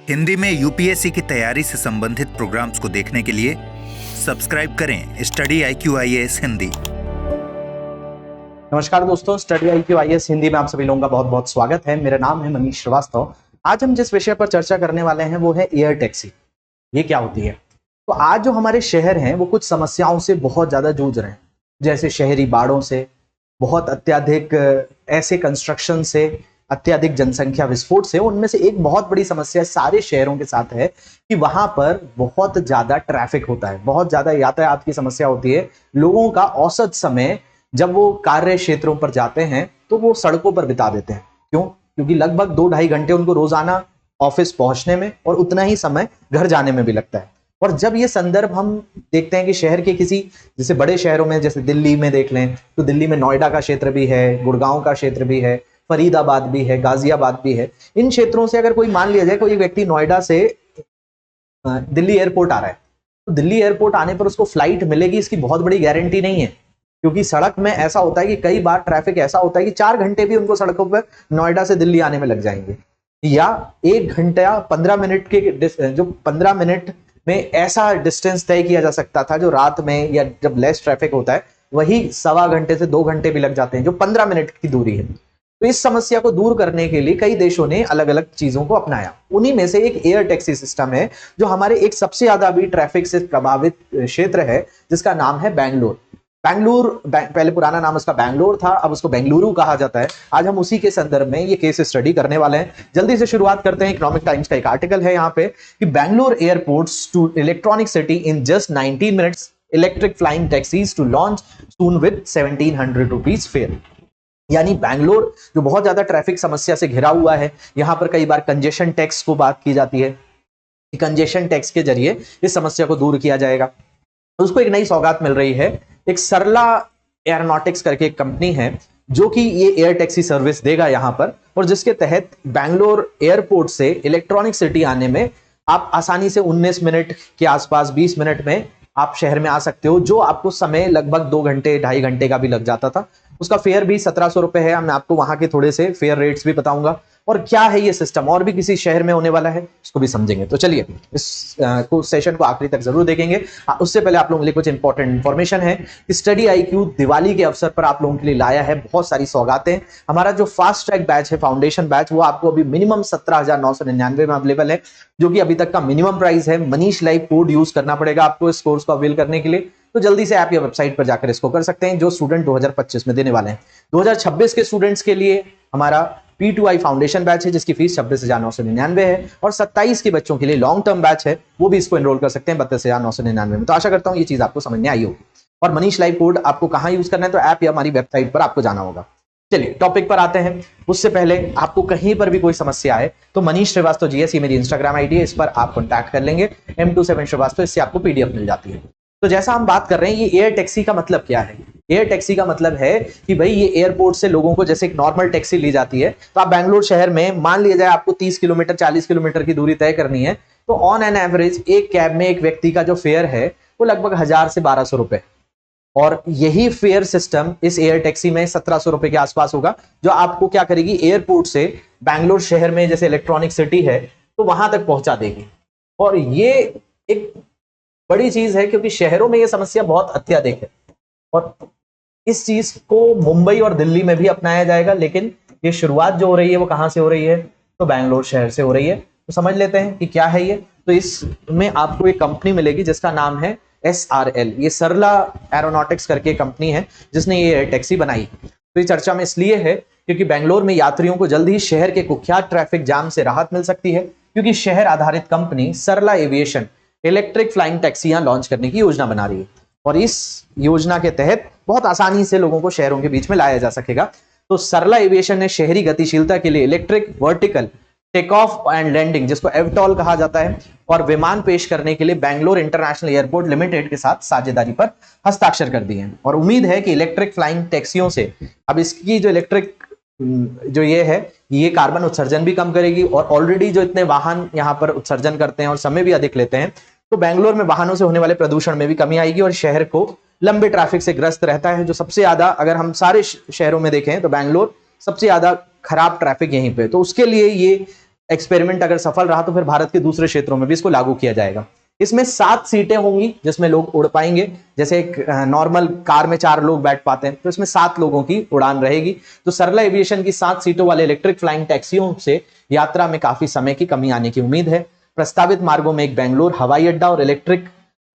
हिंदी में यूपीएससी की तैयारी से संबंधित प्रोग्राम्स को देखने के लिए सब्सक्राइब करें स्टडी IQ IAS हिंदी। नमस्कार दोस्तों, स्टडी IQ IAS हिंदी में आप सभी लोगों का बहुत बहुत स्वागत है। मेरा नाम है मनीष श्रीवास्तव। आज हम जिस विषय पर चर्चा करने वाले हैं वो है एयर टैक्सी। ये क्या होती है? तो आज जो हमारे शहर हैं वो कुछ समस्याओं से बहुत ज्यादा जूझ रहे हैं, जैसे शहरी बाढ़ों से, बहुत अत्यधिक ऐसे कंस्ट्रक्शन से, अत्यधिक जनसंख्या विस्फोट से। उनमें से एक बहुत बड़ी समस्या सारे शहरों के साथ है कि वहां पर बहुत ज्यादा ट्रैफिक होता है, बहुत ज्यादा यातायात की समस्या होती है। लोगों का औसत समय जब वो कार्य क्षेत्रों पर जाते हैं तो वो सड़कों पर बिता देते हैं। क्यों? क्योंकि लगभग 2-2.5 घंटे उनको रोजाना ऑफिस पहुंचने में और उतना ही समय घर जाने में भी लगता है। और जब ये संदर्भ हम देखते हैं कि शहर के किसी जैसे बड़े शहरों में, जैसे दिल्ली में देख लें तो दिल्ली में नोएडा का क्षेत्र भी है, गुड़गांव का क्षेत्र भी है, फरीदाबाद भी है, गाजियाबाद भी है। इन क्षेत्रों से अगर कोई मान लिया जाए कोई व्यक्ति नोएडा से दिल्ली एयरपोर्ट आ रहा है तो दिल्ली एयरपोर्ट आने पर उसको फ्लाइट मिलेगी, इसकी बहुत बड़ी गारंटी नहीं है। क्योंकि सड़क में ऐसा होता है कि कई बार ट्रैफिक ऐसा होता है कि 4 घंटे भी उनको सड़कों पर नोएडा से दिल्ली आने में लग जाएंगे, या 1 घंटा 15 मिनट के जो 15 मिनट में ऐसा डिस्टेंस तय किया जा सकता था जो रात में या जब लेस ट्रैफिक होता है वही 1.25 घंटे से 2 घंटे भी लग जाते हैं, जो 15 मिनट की दूरी है। तो इस समस्या को दूर करने के लिए कई देशों ने अलग अलग चीजों को अपनाया। उन्हीं में से एक एयर टैक्सी सिस्टम है जो हमारे एक सबसे ज्यादा अभी ट्रैफिक से प्रभावित क्षेत्र है, जिसका नाम है बैंगलोर। पहले पुराना नाम उसका बैंगलोर था, अब उसको बेंगलुरु कहा जाता है। आज हम उसी के संदर्भ में ये केस स्टडी करने वाले हैं। जल्दी से शुरुआत करते हैं। इकोनॉमिक टाइम्स का एक आर्टिकल है यहाँ पे कि Bangalore airports to electronic city in just 19 minutes, electric flying taxis to launch soon with 1700 rupees fare. यानी बैंगलोर जो बहुत ज्यादा ट्रैफिक समस्या से घिरा हुआ है, यहां पर कई बार कंजेशन टैक्स को बात की जाती है कि कंजेशन टैक्स के जरिए इस समस्या को दूर किया जाएगा। उसको एक नई सौगात मिल रही है। एक सरला एरोनॉटिक्स करके एक कंपनी है जो कि ये एयर टैक्सी सर्विस देगा यहां पर, और जिसके तहत बैंगलोर एयरपोर्ट से इलेक्ट्रॉनिक सिटी आने में आप आसानी से 19 मिनट के आसपास, 20 मिनट में आप शहर में आ सकते हो, जो आपको समय लगभग 2 घंटे 2.5 घंटे का भी लग जाता था। उसका फेयर भी 1700 रुपए है। मैं आपको वहां के थोड़े से फेयर रेट्स भी बताऊंगा और क्या है ये सिस्टम, और भी किसी शहर में होने वाला है, इसको भी समझेंगे। तो चलिए इस सेशन को आखिरी तक जरूर देखेंगे। उससे पहले आप लोगों के लिए कुछ इंपॉर्टेंट इंफॉर्मेशन है। स्टडी IQ दिवाली के अवसर पर आप लोगों के लिए लाया है बहुत सारी सौगातें। हमारा जो फास्ट ट्रैक बैच है, फाउंडेशन बैच, वो आपको अभी मिनिमम 17,999 में अवेलेबल है, जो कि अभी तक का मिनिमम प्राइस है। मनीष लाइव कोड यूज करना पड़ेगा आपको इस कोर्स को अवेल करने के लिए। तो जल्दी से आप ये वेबसाइट पर जाकर इसको कर सकते हैं, जो स्टूडेंट 2025 में देने वाले हैं। 2026 के स्टूडेंट्स के लिए हमारा P2I फाउंडेशन बैच है, जिसकी फीस 26,999 है, और 27 के बच्चों के लिए लॉन्ग टर्म बैच है, वो भी इसको एनरोल कर सकते हैं 32,999 में। तो आशा करता हूं ये चीज आपको समझ में आई होगी। और मनीष लाइव कोड आपको कहां यूज करना है, तो ऐप या हमारी वेबसाइट पर आपको जाना होगा। चलिए टॉपिक पर आते हैं। उससे पहले आपको कहीं पर भी कोई समस्या आए तो मनीष श्रीवास्तव GS, ये मेरी इंस्टाग्राम ID है, इस पर आप कॉन्टैक्ट कर लेंगे। M27 श्रीवास्तव, इससे आपको PDF मिल जाती है। तो जैसा हम बात कर रहे हैं, ये एयर टैक्सी का मतलब क्या है? एयर टैक्सी का मतलब है कि भाई ये एयरपोर्ट से लोगों को, जैसे एक नॉर्मल टैक्सी ली जाती है, तो आप बैंगलोर शहर में मान लिया जाए आपको 30 किलोमीटर 40 किलोमीटर की दूरी तय करनी है, तो ऑन एन एवरेज एक कैब में एक व्यक्ति का जो फेयर है वो लगभग 1000 से 1200 रुपए, और यही फेयर सिस्टम इस एयर टैक्सी में 1700 रुपए के आसपास होगा, जो आपको क्या करेगी, एयरपोर्ट से बैंगलोर शहर में जैसे इलेक्ट्रॉनिक सिटी है तो वहां तक पहुंचा देगी। और ये एक बड़ी चीज है क्योंकि शहरों में ये समस्या बहुत अत्यधिक है, और इस चीज को मुंबई और दिल्ली में भी अपनाया जाएगा। लेकिन ये शुरुआत जो हो रही है वो कहां से हो रही है, तो बैंगलोर शहर से हो रही है। तो समझ लेते हैं कि क्या है ये। तो इसमें आपको एक कंपनी मिलेगी जिसका नाम है SRL। ये सरला एरोनॉटिक्स करके कंपनी है जिसने ये एयर टैक्सी बनाई। तो ये चर्चा में इसलिए है क्योंकि बैंगलोर में यात्रियों को जल्द ही शहर के कुख्यात ट्रैफिक जाम से राहत मिल सकती है, क्योंकि शहर आधारित कंपनी सरला एविएशन इलेक्ट्रिक फ्लाइंग टैक्सियां लॉन्च करने की योजना बना रही है, और इस योजना के तहत बहुत आसानी से लोगों को शहरों के बीच में लाया जा सकेगा। तो सरला एविएशन ने शहरी गतिशीलता के लिए electric vertical take off and landing, जिसको एवटॉल कहा जाता है, और विमान पेश करने के लिए बैंगलोर इंटरनेशनल एयरपोर्ट लिमिटेड के साथ साझेदारी पर हस्ताक्षर कर दिए हैं। और उम्मीद है कि इलेक्ट्रिक फ्लाइंग टैक्सियों से अब इसकी जो इलेक्ट्रिक जो ये है, ये कार्बन उत्सर्जन भी कम करेगी, और ऑलरेडी जो इतने वाहन यहाँ पर उत्सर्जन करते हैं और समय भी अधिक लेते हैं, तो बैंगलोर में वाहनों से होने वाले प्रदूषण में भी कमी आएगी, और शहर को लंबे ट्रैफिक से ग्रस्त रहता है, जो सबसे ज्यादा, अगर हम सारे शहरों में देखें तो बैंगलोर सबसे ज्यादा खराब ट्रैफिक यहीं पे। तो उसके लिए ये एक्सपेरिमेंट अगर सफल रहा तो फिर भारत के दूसरे क्षेत्रों में भी इसको लागू किया जाएगा। इसमें 7 सीटें होंगी जिसमें लोग उड़ पाएंगे। जैसे एक नॉर्मल कार में 4 लोग बैठ पाते हैं, तो इसमें 7 लोगों की उड़ान रहेगी। तो सरला एविएशन की 7 सीटों वाले इलेक्ट्रिक फ्लाइंग टैक्सियों से यात्रा में काफी समय की कमी आने की उम्मीद है। प्रस्तावित मार्गों में एक बेंगलोर हवाई अड्डा और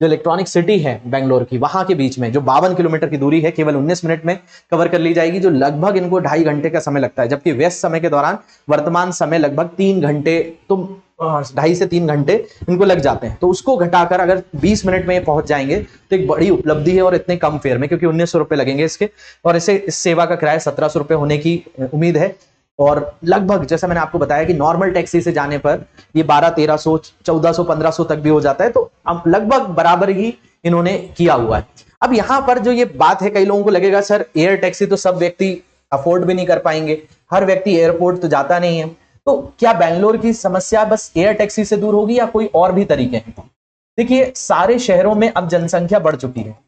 इलेक्ट्रॉनिक सिटी है बेंगलोर की, वहां के बीच में जो 52 किलोमीटर की दूरी है केवल 19 मिनट में कवर कर ली जाएगी, जो लगभग इनको 2.5 घंटे का समय लगता है, जबकि व्यस्त समय के दौरान वर्तमान समय लगभग 3 घंटे, तो 2.5 से 3 घंटे इनको लग जाते हैं। तो उसको घटाकर अगर 20 मिनट में ये पहुंच जाएंगे तो एक बड़ी उपलब्धि है, और इतने कम फेयर में, क्योंकि 1900 रुपए लगेंगे इसके, और इस सेवा का किराया 1700 रुपए होने की उम्मीद है। और लगभग जैसा मैंने आपको बताया कि नॉर्मल टैक्सी से जाने पर ये 1200, 1300, 1400, 1500 तक भी हो जाता है, तो अब लगभग बराबर ही इन्होंने किया हुआ है। अब यहां पर जो ये बात है, कई लोगों को लगेगा सर एयर टैक्सी तो सब व्यक्ति अफोर्ड भी नहीं कर पाएंगे, हर व्यक्ति एयरपोर्ट तो जाता नहीं है, तो क्या बेंगलोर की समस्या बस एयर टैक्सी से दूर होगी या कोई और भी तरीके हैं? देखिए, सारे शहरों में अब जनसंख्या बढ़ चुकी है,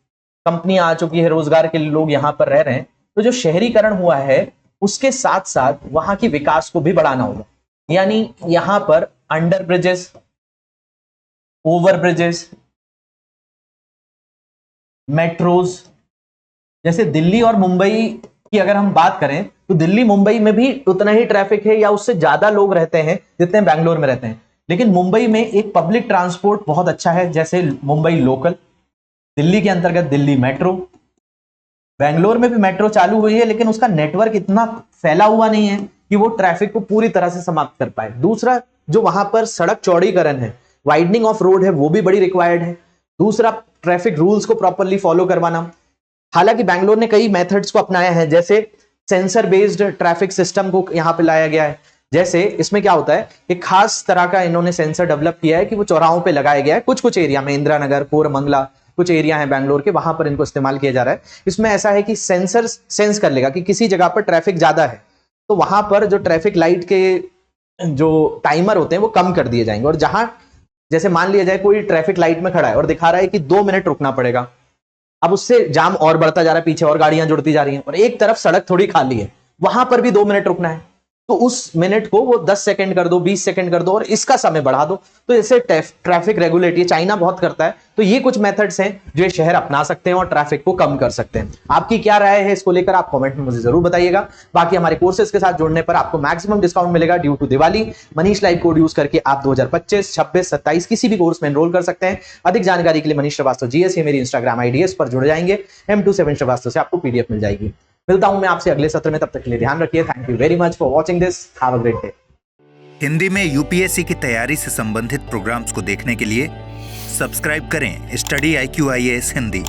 कंपनियां आ चुकी है, रोजगार के लोग यहां पर रह रहे हैं, तो जो शहरीकरण हुआ है उसके साथ साथ वहां की विकास को भी बढ़ाना होगा। यानी यहां पर under bridges, over bridges, metros, जैसे दिल्ली और मुंबई की अगर हम बात करें तो दिल्ली मुंबई में भी उतना ही ट्रैफिक है या उससे ज्यादा लोग रहते हैं जितने बेंगलोर में रहते हैं, लेकिन मुंबई में एक पब्लिक ट्रांसपोर्ट बहुत अच्छा है, जैसे मुंबई लोकल, दिल्ली के अंतर्गत दिल्ली मेट्रो। बेंगलोर में भी मेट्रो चालू हुई है, लेकिन उसका नेटवर्क इतना फैला हुआ नहीं है कि वो ट्रैफिक को पूरी तरह से समाप्त कर पाए। दूसरा, जो वहां पर सड़क चौड़ीकरण है, वाइडनिंग ऑफ रोड है, वो भी बड़ी रिक्वायर्ड है। दूसरा, ट्रैफिक रूल्स को प्रॉपरली फॉलो करवाना। हालांकि बेंगलोर ने कई मेथड्स को अपनाया है, जैसे सेंसर बेस्ड ट्रैफिक सिस्टम को यहां पे लाया गया है। जैसे इसमें क्या होता है, एक खास तरह का इन्होंने सेंसर डेवलप किया है कि वो चौराहों पे लगाया गया है, कुछ एरिया में, इंदिरा नगर, कोरमंगला, कुछ एरिया है बेंगलोर के, वहां पर इनको इस्तेमाल किया जा रहा है। इसमें ऐसा है कि सेंसर सेंस कर लेगा कि किसी जगह पर ट्रैफिक ज्यादा है, तो वहां पर जो ट्रैफिक लाइट के जो टाइमर होते हैं वो कम कर दिए जाएंगे, और जहां जैसे मान लिया जाए कोई ट्रैफिक लाइट में खड़ा है और दिखा रहा है कि 2 मिनट रुकना पड़ेगा, अब उससे जाम और बढ़ता जा रहा है, पीछे और गाड़ियां जुड़ती जा रही हैं, और एक तरफ सड़क थोड़ी खाली है, वहां पर भी 2 मिनट रुकना है, तो उस मिनट को वो 10 सेकंड कर दो, 20 सेकंड कर दो, और इसका समय बढ़ा दो। तो इसे ट्रैफिक रेगुलेट, ये चाइना बहुत करता है, तो ये कुछ मेथड्स हैं जो ये शहर अपना सकते हैं और ट्रैफिक को कम कर सकते हैं। आपकी क्या राय है इसको लेकर, आप कमेंट में मुझे जरूर बताइएगा। बाकी हमारे कोर्सेज के साथ जुड़ने पर आपको मैक्सिमम डिस्काउंट मिलेगा due to Diwali. Manish live code use करके आप 2025, 26, 27 किसी भी कोर्स में एनरोल कर सकते हैं। अधिक जानकारी के लिए मनीष श्रीवास्तव जीएस, ये मेरी इंस्टाग्राम आईडी, इस पर जुड़ जाएंगे। M27 श्रीवास्तव से आपको पीडीएफ मिल जाएगी। मिलता हूं मैं आपसे अगले सत्र में, तब तक के लिए ध्यान रखिए। Thank you very much for watching this, have a great day. Hindi में यूपीएससी की तैयारी से संबंधित प्रोग्राम्स को देखने के लिए सब्सक्राइब करें स्टडी IQ IAS हिंदी।